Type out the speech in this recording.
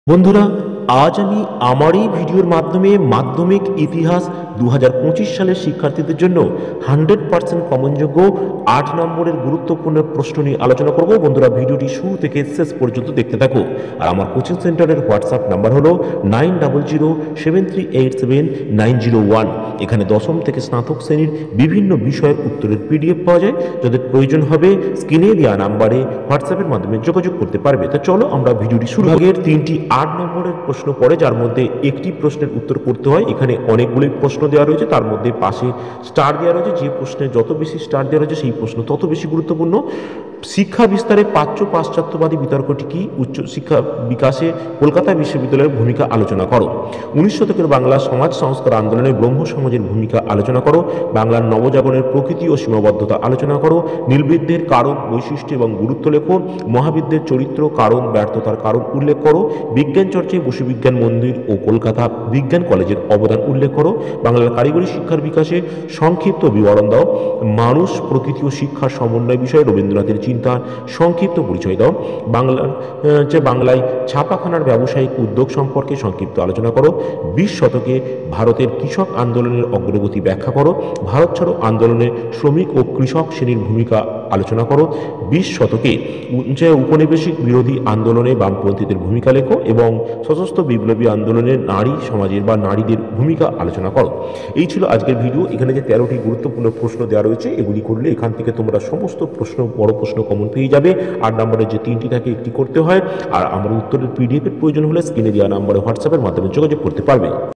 বন্ধুরা, আজ আমি আমার এই ভিডিওর মাধ্যমে মাধ্যমিক ইতিহাস 2025 সালের শিক্ষার্থীদের জন্য 100% কমনযোগ্য 8 নম্বরের গুরুত্বপূর্ণ প্রশ্ন নিয়ে আলোচনা করব। বন্ধুরা, ভিডিওটি শুরু থেকে শেষ পর্যন্ত দেখতে থাকো। আর আমার কোচিং সেন্টারের হোয়াটসঅ্যাপ নাম্বার হলো 9007377901। এখানে দশম থেকে স্নাতক শ্রেণীর বিভিন্ন বিষয়ের উত্তরের পিডিএফ পাওয়া যায়। যাদের প্রয়োজন হবে স্ক্রিনে দেওয়া নাম্বারে হোয়াটসঅ্যাপের মাধ্যমে যোগাযোগ করতে পারবে। তো চলো আমরা ভিডিওটি শুরু করি। আগের 3টি 8 নম্বরের প্রশ্ন পড়ে, যার মধ্যে একটি প্রশ্নের উত্তর করতে হয়। এখানে অনেকগুলি প্রশ্ন দেওয়া রয়েছে, তার মধ্যে পাশে স্টার দেওয়া রয়েছে। যে প্রশ্নে যত বেশি স্টার দেওয়া রয়েছে সেই প্রশ্ন তত বেশি গুরুত্বপূর্ণ। শিক্ষা বিস্তারে প্রাচ্য পাশ্চাত্যবাদী বিতর্কটি কি? উচ্চ শিক্ষা বিকাশে কলকাতা বিশ্ববিদ্যালয়ের ভূমিকা আলোচনা করো। 19 শতকের বাংলা সমাজ সংস্কার আন্দোলনে ব্রহ্ম সমাজের ভূমিকা আলোচনা করো। বাংলার নবজাগরণের প্রকৃতি ও সীমাবদ্ধতা আলোচনা করো। নীলবিদ্যের কারক, বৈশিষ্ট্য এবং গুরুত্ব লেখো। মহাবিদ্যের চরিত্র, কারণ, ব্যর্থতার কারণ উল্লেখ করো। বিজ্ঞান চর্চায় বসু বিজ্ঞান মন্দির ও কলকাতা বিজ্ঞান কলেজের অবদান উল্লেখ করো। বাংলার কারিগরি শিক্ষার বিকাশে সংক্ষিপ্ত বিবরণ দাও। মানুষ, প্রকৃতি ও শিক্ষার সমন্বয় বিষয়ে রবীন্দ্রনাথের চিন্তার সংক্ষিপ্ত পরিচয় দাও। বাংলায় ছাপাখানার ব্যবসায়িক উদ্যোগ সম্পর্কে সংক্ষিপ্ত আলোচনা করো। 20 শতকে ভারতের কৃষক আন্দোলনের অগ্রগতি ব্যাখ্যা করো। ভারত ছাড়ো আন্দোলনে শ্রমিক ও কৃষক শ্রেণীর ভূমিকা আলোচনা করো। 20 শতকে উপনিবেশিক বিরোধী আন্দোলনে বামপন্থীদের ভূমিকা লেখো এবং সশস্ত্র বিপ্লবী আন্দোলনে নারী সমাজের বা নারীদের ভূমিকা আলোচনা করো। এই ছিল আজকের ভিডিও। এখানে যে 13টি গুরুত্বপূর্ণ প্রশ্ন দেওয়া রয়েছে, এগুলি করলে এখান থেকে তোমরা সমস্ত বড় প্রশ্ন কমন পেয়ে যাবে। 8 নম্বরের যে 3টি থাকে একটি করতে হয়। আর আমার উত্তরের পিডিএফ এর প্রয়োজন হলে স্ক্রিনে দেওয়া নম্বরে হোয়াটসঅ্যাপের মাধ্যমে যোগাযোগ করতে পারবে।